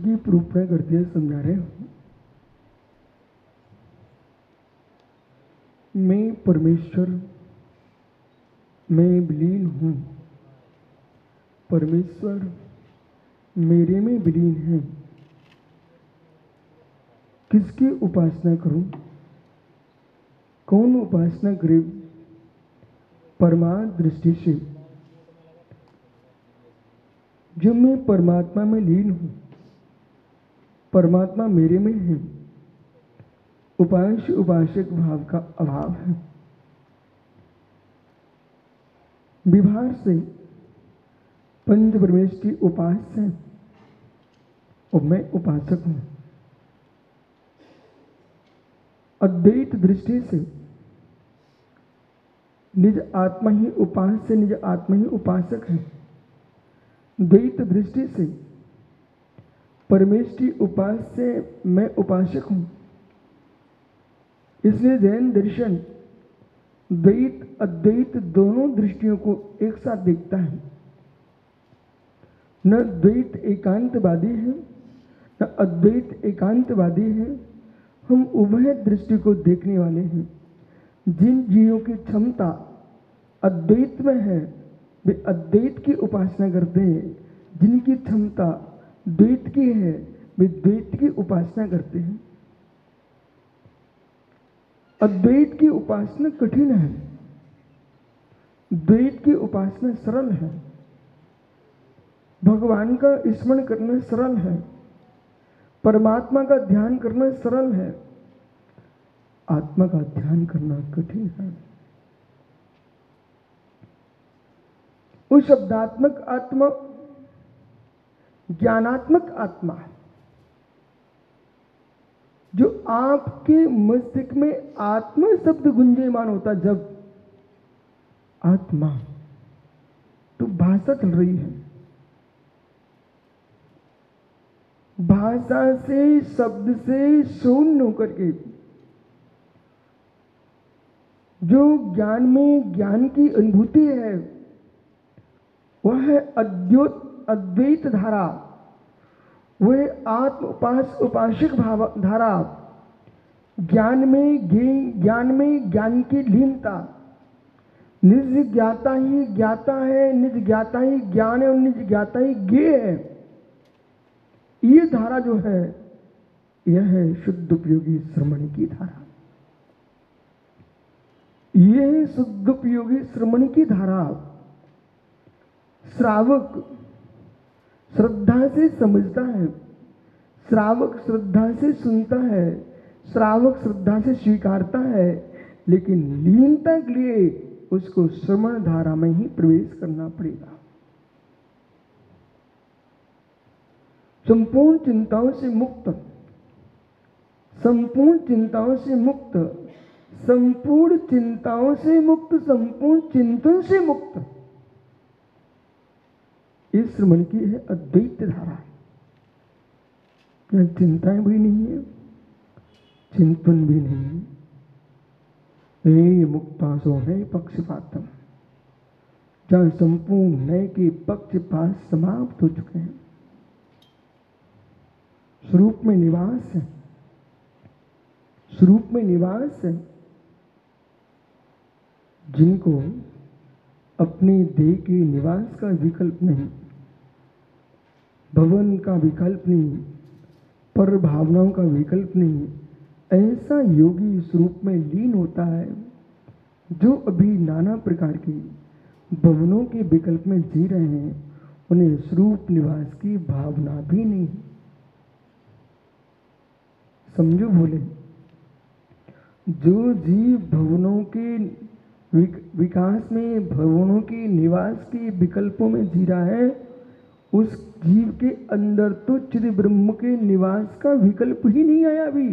की प्रूफना करते हुए समझा रहे हैं। मैं परमेश्वर में विलीन हूँ, परमेश्वर मेरे में विलीन है। किसकी उपासना करूं? कौन उपासना करे? परमार्थ दृष्टि से जब मैं परमात्मा में लीन हूं, परमात्मा मेरे में है, उपास्य उपासक भाव का अभाव है। व्यवहार से पंच परमेश की उपास्य है और मैं उपासक हूं। अद्वैत दृष्टि से निज आत्मा ही उपास्य, निज आत्मा ही उपासक है। द्वैत दृष्टि से परमेश की उपास्य मैं उपासक हूं। इसलिए जैन दर्शन द्वैत अद्वैत दोनों दृष्टियों को एक साथ देखता है। न द्वैत एकांतवादी है, न अद्वैत एकांतवादी है। हम उभय दृष्टि को देखने वाले हैं। जिन जीवों की क्षमता अद्वैत में है वे अद्वैत की उपासना करते हैं, जिनकी क्षमता द्वैत की है वे द्वैत की उपासना करते हैं। अद्वैत की उपासना कठिन है, द्वैत की उपासना सरल है। भगवान का स्मरण करना सरल है, परमात्मा का ध्यान करना सरल है, आत्मा का ध्यान करना कठिन है। वो शब्दात्मक आत्मा, ज्ञानात्मक आत्मा जो आपके मस्तिष्क में आत्मा शब्द गुंजयमान होता, जब आत्मा तो भाषा चल रही है, भाषा से शब्द से शून्य होकर के जो ज्ञान में ज्ञान की अनुभूति है वह है अद्वैत धारा, वह आत्म उपास उपासक भाव धारा। ज्ञान में ज्ञान की लीनता। निज ज्ञाता ही ज्ञाता है, निज ज्ञाता ही ज्ञान है और निज ज्ञाता ही ज्ञेय है। ये धारा जो है यह है शुद्ध उपयोगी श्रमण की धारा। यह है शुद्ध उपयोगी श्रमण की धारा। श्रावक श्रद्धा से समझता है, श्रावक श्रद्धा से सुनता है, श्रावक श्रद्धा से स्वीकारता है, लेकिन लीनता के लिए उसको श्रवण धारा में ही प्रवेश करना पड़ेगा। संपूर्ण चिंताओं से मुक्त, संपूर्ण चिंताओं से मुक्त, संपूर्ण चिंताओं से मुक्त, संपूर्ण चिंतन से मुक्त, इस श्रमण की है अद्वैत धारा। न चिंताएं भी नहीं है, चिंतन भी नहीं है। मुक्ता सो है पक्षपातम, जहां संपूर्ण नए के पक्षपात समाप्त हो चुके हैं। स्वरूप में निवास है, स्वरूप में निवास है। जिनको अपने देह के निवास का विकल्प नहीं, भवन का विकल्प नहीं, पर भावनाओं का विकल्प नहीं, ऐसा योगी स्वरूप में लीन होता है। जो अभी नाना प्रकार की भवनों के विकल्प में जी रहे हैं, उन्हें स्वरूप निवास की भावना भी नहीं। समझो बोले, जो जीव भवनों के विकास में, भवनों के निवास के विकल्पों में जी रहा है, उस जीव के अंदर तो चिद ब्रह्म के निवास का विकल्प ही नहीं आया। अभी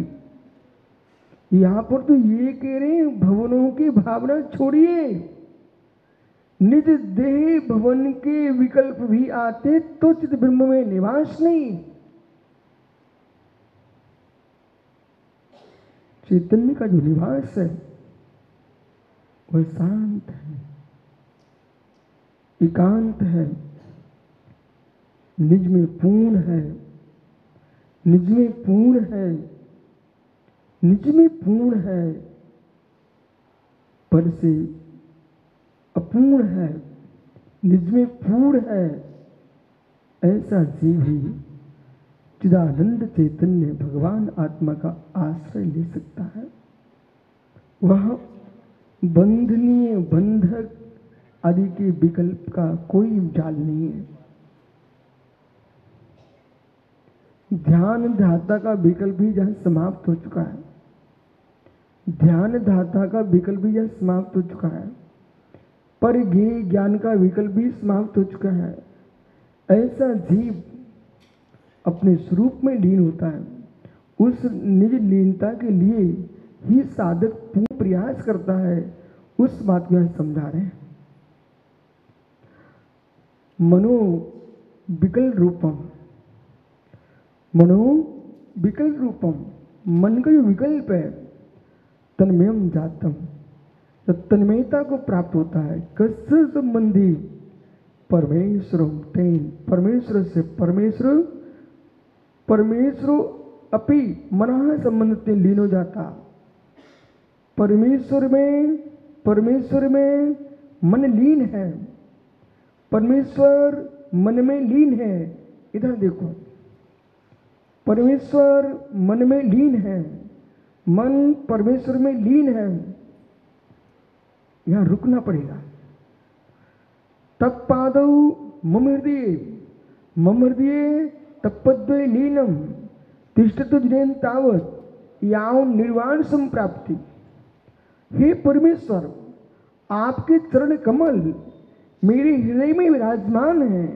यहां पर तो ये कह रहे हैं भवनों की भावना छोड़िए, निज देह भवन के विकल्प भी आते तो चिद ब्रह्म में निवास नहीं। चैतन्य का जो निवास है वह शांत है, एकांत है, निज में पूर्ण है, निज में पूर्ण है, निज में पूर्ण है, पर से अपूर्ण है, निज में पूर्ण है, ऐसा जीव ही चिदानंद चैतन्य भगवान आत्मा का आश्रय ले सकता है। वह बंधनीय, बंधक आदि के विकल्प का कोई जाल नहीं है। ध्यान धाता का विकल्प भी जहां समाप्त हो चुका है, ध्यान धाता का विकल्प भी जहां समाप्त हो चुका है, पर ज्ञान का विकल्प भी समाप्त हो चुका है। ऐसा जीव अपने स्वरूप में लीन होता है। उस निज लीनता के लिए ही साधक पूर्ण प्रयास करता है। उस बात को हम समझा रहे हैं। मनो विकल्प रूपम, मनो विकल्प रूपम, मन का जो विकल्प है, तन्मयम जातम, तो तन्मयता को प्राप्त होता है। कस्य संबंधी परमेश्वर, परमेश्वर से, परमेश्वर परमेश्वर अपि मन संबंधित लीन हो जाता। परमेश्वर में मन लीन है, परमेश्वर मन में लीन है। इधर देखो, परमेश्वर मन में लीन है, मन परमेश्वर में लीन है। यहां रुकना पड़ेगा। तप पादौ मम हृदय तपद्वय लीनम तिष्ठतु जनेन तावत याव निर्वाण संप्राप्ति। हे परमेश्वर, आपके चरण कमल मेरे हृदय में विराजमान है।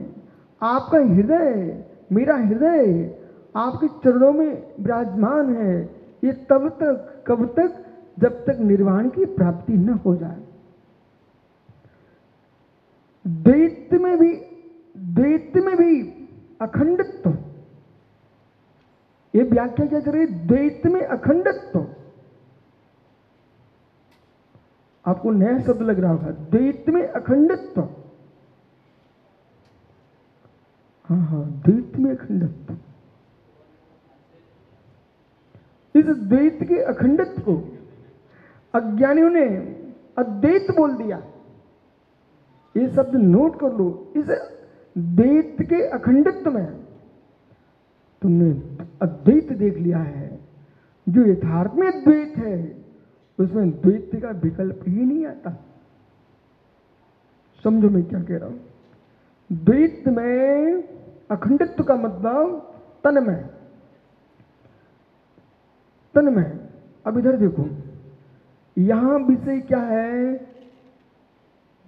आपका हृदय, मेरा हृदय आपके चरणों में विराजमान है। ये तब तक, कब तक? जब तक निर्वाण की प्राप्ति न हो जाए। द्वैत में भी अखंडत्व, ये व्याख्या क्या कर रही है? द्वैत में अखंडत्व। आपको नया शब्द लग रहा होगा, द्वैत में अखंडत्व। हाँ, द्वैत में अखंडत्व। इस द्वैत के अखंडत्व को अज्ञानियों ने अद्वैत बोल दिया। ये शब्द नोट कर लो। इस द्वैत के अखंडत्व में तुमने अद्वैत देख लिया है। जो यथार्थ में द्वैत है, उसमें द्वैत का विकल्प ही नहीं आता। समझो मैं क्या कह रहा हूं। द्वैत में अखंडत्व का मतलब तन्मय। अब इधर देखो, यहां विषय क्या है?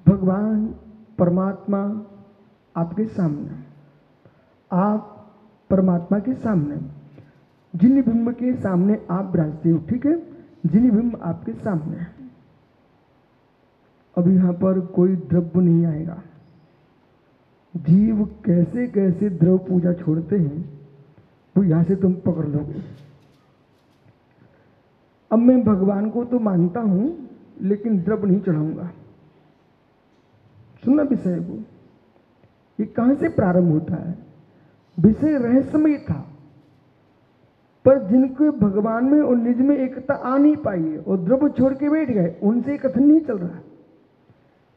भगवान परमात्मा आपके सामने, आप परमात्मा के सामने, जिन बिंब के सामने आप विराजते हो, ठीक है? जिन बिंब आपके सामने है। अब यहां पर कोई द्रव्य नहीं आएगा। जीव कैसे कैसे द्रव्य पूजा छोड़ते हैं, वो यहां से तुम पकड़ लोगे। अब मैं भगवान को तो मानता हूं, लेकिन द्रव्य नहीं चढ़ाऊंगा। सुनना विषय को, ये कहां से प्रारंभ होता है? विषय रहस्यमय था, पर जिनको भगवान में और निज में एकता आ नहीं पाई और द्रव्य छोड़ के बैठ गए, उनसे कथन नहीं चल रहा।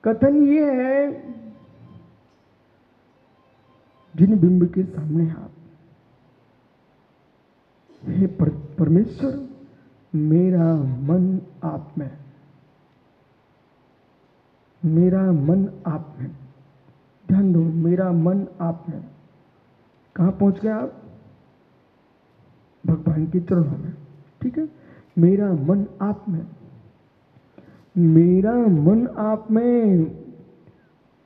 कथन ये है, जिन बिंब के सामने आप, हे परमेश्वर, मेरा मन आप में, मेरा मन आप में। ध्यान दो, मेरा मन आप में। कहां पहुंच गए आप? भगवान के चरणों में, ठीक है? मेरा मन आप में, मेरा मन आप में,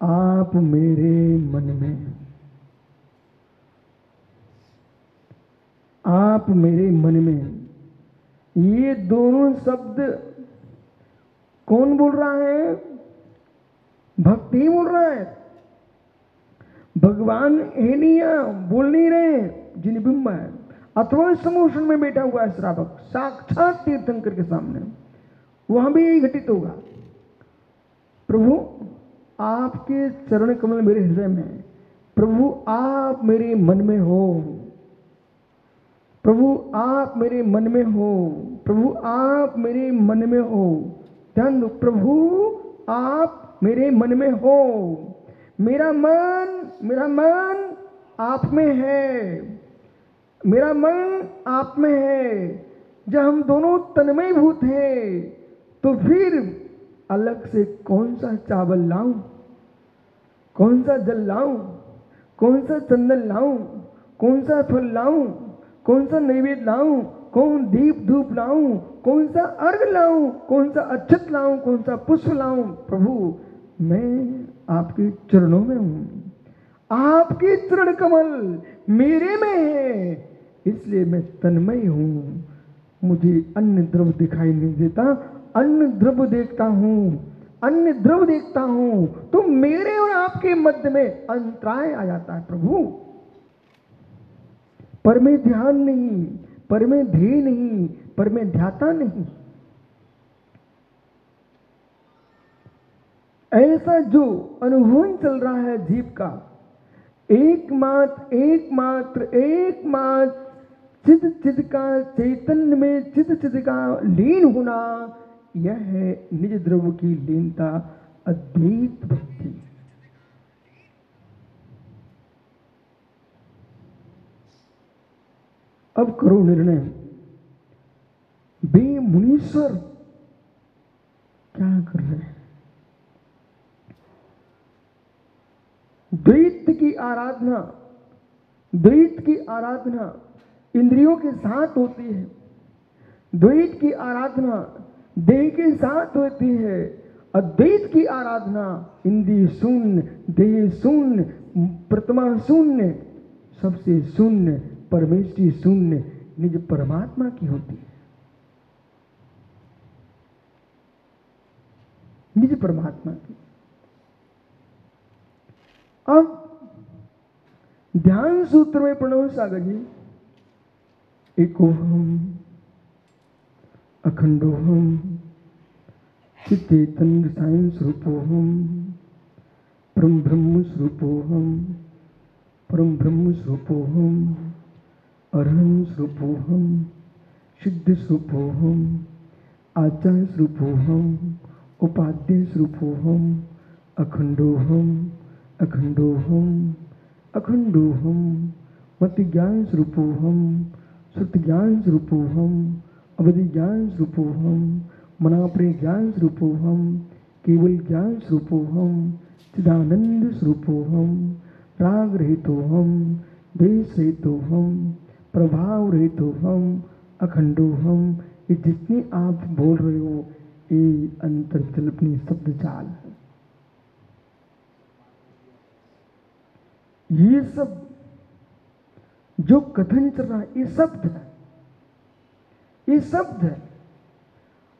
आप मेरे मन में, आप मेरे मन में। ये दोनों शब्द कौन बोल रहा है? भक्त ही बोल रहा है। भगवान है नहीं, बोल नहीं रहे। जिन बिंब है अथवा समोषण में बैठा हुआ है श्रावक, साक्षात तीर्थंकर के सामने, वहां भी यही घटित होगा। प्रभु आपके चरण कमल मेरे हृदय में, प्रभु आप मेरे मन में हो। प्रभु आप मेरे मन में हो, प्रभु आप मेरे मन में हो। ध्यान दो, प्रभु आप मेरे मन में हो। मेरा मन आप में है, मेरा मन आप में है। जब हम दोनों तन्मय भूत हैं तो फिर अलग से कौन सा चावल लाऊं, कौन सा जल लाऊं, कौन सा चंदन लाऊं, कौन सा फल लाऊं, कौन सा नैवेद्य लाऊं, कौन दीप धूप लाऊं, कौन सा अर्घ लाऊं, कौन सा अक्षत लाऊं, कौन सा पुष्प लाऊं। प्रभु मैं आपके चरणों में हूं, आपके चरण कमल मेरे में है, इसलिए मैं तन्मय हूं। मुझे अन्य द्रव्य दिखाई नहीं देता, अन्य द्रव्य देखता हूं, अन्य द्रव्य देखता हूं तो मेरे और आपके मध्य में अंतराय आ जाता है। प्रभु पर में ध्यान नहीं, पर में ध्येय नहीं, पर में ध्याता नहीं। ऐसा जो अनुभव चल रहा है जीव का, एकमात्र चिद चिद का चैतन्य में चिद चिद का लीन होना, यह है निज द्रव्य की लीनता, अद्वैत भक्ति। अब करो निर्णय, बे मुनीश्वर क्या कर रहे हैं? द्वैत की आराधना, द्वैत की आराधना इंद्रियों के साथ होती है, द्वैत की आराधना देह के साथ होती है। अद्वैत की आराधना इंद्रिय शून्य, देह शून्य, प्रतिमा शून्य, सबसे शून्य, परमेश्वरी शून्य निज परमात्मा की होती है, निज परमात्मा की। अब ध्यान सूत्र में प्रणव सागर जी, एकोहम अखंडोहम चित्तेतन रसायन स्वरूपोहम परम ब्रह्म स्वरूपोहम, परम ब्रह्म स्वरूपोहम, अरहं स्वरूपोहम, सिद्ध स्वरूपोहम, आचार्य स्वरूपोहम, उपाध्याय स्वरूपोहम, अखंडोहम अखंडोहम अखंडोहम, मति ज्ञान स्वरूपोहम, श्रुति ज्ञान स्वरूपोहम, अवधि ज्ञान स्वरूपोहम, मनाप्रिय ज्ञान स्वरूपोहम, केवल ज्ञान स्वरूपोहम, चिदानंद स्वरूपोहम, राग रहितोहम, द्वेष रहितोहम, प्रभाव रहितोहम, अखंडोहम। ये जितने आप बोल रहे हो ये अंतर्जल्पनीय शब्द जाल है। ये सब जो कथन चल रहा है ये शब्द है, ये शब्द है।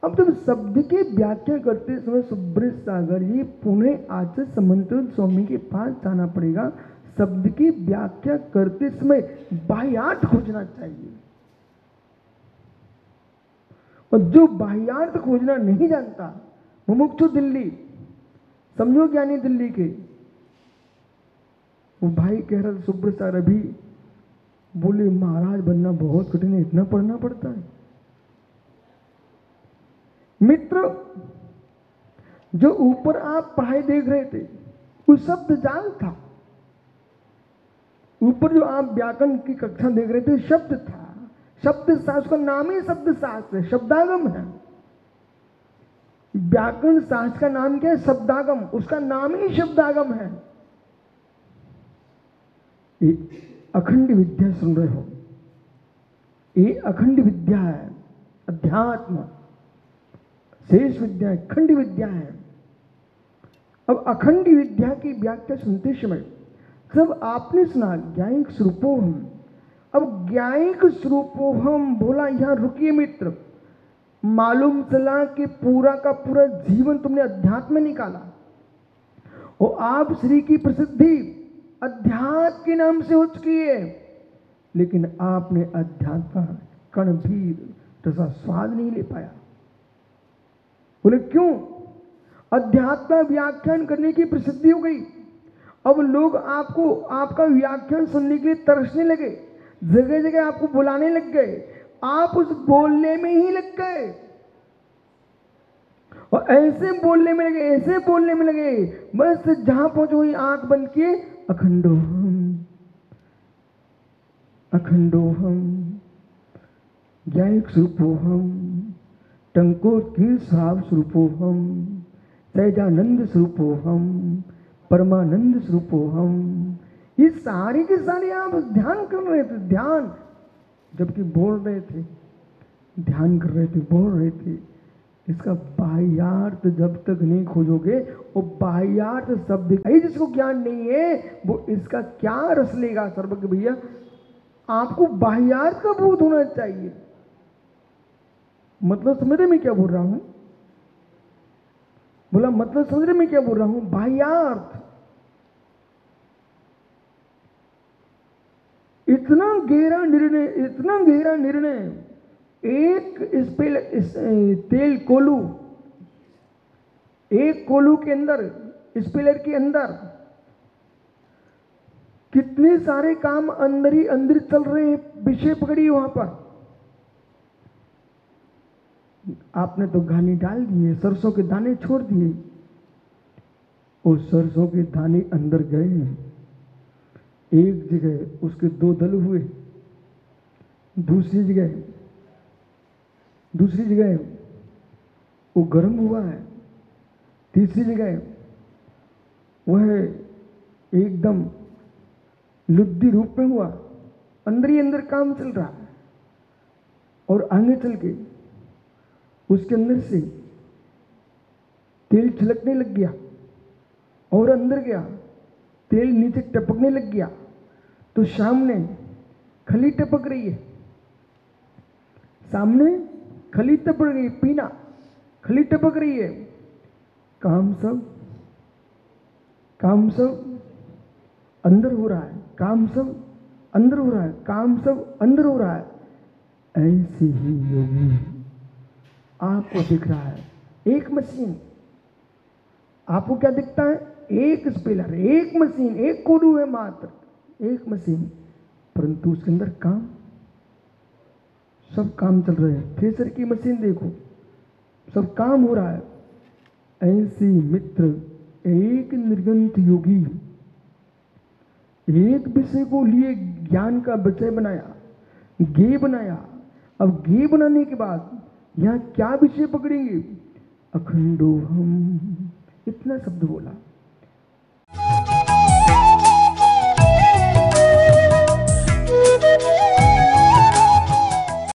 अब जब शब्द की व्याख्या करते समय सुब्रत सागर जी पुनः आचार्य समंत स्वामी के पास जाना पड़ेगा। शब्द की व्याख्या करते समय बाह्यार्थ खोजना चाहिए, और जो बाह्यार्थ खोजना नहीं जानता मुमुक्षु दिल्ली, समझो ज्ञानी दिल्ली के, वो भाई कह रहा था सुब्रत सागर अभी बोले महाराज बनना बहुत कठिन है, इतना पढ़ना पड़ता है। मित्र, जो ऊपर आप पढ़ाई देख रहे थे वो शब्द जाल था, ऊपर जो आप व्याकरण की कक्षा देख रहे थे शब्द था, शब्द शास्त्र का नाम ही शब्द शास्त्र है, शब्दागम है। व्याकरण शास्त्र का नाम क्या है? शब्दागम, उसका नाम ही शब्दागम है। ये अखंड विद्या सुन रहे हो, ये अखंड विद्या है, अध्यात्म शेष विद्या है, खंड विद्या है। अब अखंड विद्या की व्याख्या सुनते समय जब आपने सुना ज्ञायिक स्वरूपोहम, अब ज्ञायिक स्वरूपोहम बोला, यहां रुकिए मित्र। मालूम चला कि पूरा का पूरा जीवन तुमने अध्यात्म में निकाला और आप श्री की प्रसिद्धि अध्यात्म के नाम से हो चुकी है, लेकिन आपने अध्यात्म कण भी रसा स्वाद नहीं ले पाया। बोले क्यों? अध्यात्म व्याख्यान करने की प्रसिद्धि हो गई, अब लोग आपको आपका व्याख्यान सुनने के लिए तरसने लगे, जगह जगह आपको बुलाने लग गए, आप उस बोलने में ही लग गए और ऐसे बोलने में लगे, ऐसे बोलने में लगे, बस जहां पहुंचो ही आंख बंद किए, अखंडोहम अखंडोहम ज्ञायक स्वरूपोहम टंकोत्कीर्ण साव स्वरूपोहम सहजानंद स्वरूपोहम परमानंद स्वरूपोहम। ये सारी के सारे आप ध्यान कर रहे थे, ध्यान, जबकि बोल रहे थे, ध्यान कर रहे थे, बोल रहे थे। इसका बाह्यार्थ जब तक नहीं खोजोगे, वो बाह्यार्थ शब्द जिसको ज्ञान नहीं है वो इसका क्या रस लेगा। सर्वज्ञ भैया, आपको बाह्यार्थ का बोध होना चाहिए। मतलब समझ रहे मैं क्या बोल रहा हूं? बोला मतलब समझ रहे मैं क्या बोल रहा हूं? बाह्यार्थ इतना गहरा निर्णय, इतना गहरा निर्णय। एक तेल कोलू, एक कोलू के अंदर, स्पेलर के अंदर कितने सारे काम अंदर ही अंदर चल रहे हैं, विषय पकड़ी वहां पर। आपने तो घानी डाल दिए, सरसों के दाने छोड़ दिए, और सरसों के दाने अंदर गए हैं। एक जगह उसके दो दल हुए, दूसरी जगह वो गर्म हुआ है, तीसरी जगह वह एकदम लुद्धि रूप में हुआ, अंदर ही अंदर काम चल रहा है। और आगे चल के उसके अंदर से तेल छलकने लग गया और अंदर गया, तेल नीचे टपकने लग गया, तो सामने खली टपक रही है, सामने खली टपक रही, पीना खली टपक रही है। काम सब अंदर हो रहा है, काम सब अंदर हो रहा है, काम सब अंदर हो रहा है। ऐसे ही योगी आपको दिख रहा है एक मशीन। आपको क्या दिखता है? एक स्पेलर, एक मशीन, एक कोडू है, मात्र एक मशीन, परंतु उसके अंदर काम, सब काम चल रहे हैं। थ्रेसर की मशीन देखो, सब काम हो रहा है। ऐसे मित्र एक निर्गंत योगी एक विषय को लिए ज्ञान का विषय बनाया, ज्ञेय बनाया। अब ज्ञेय बनाने के बाद यहां क्या विषय पकड़ेंगे? अखंडोहम, इतना शब्द बोला।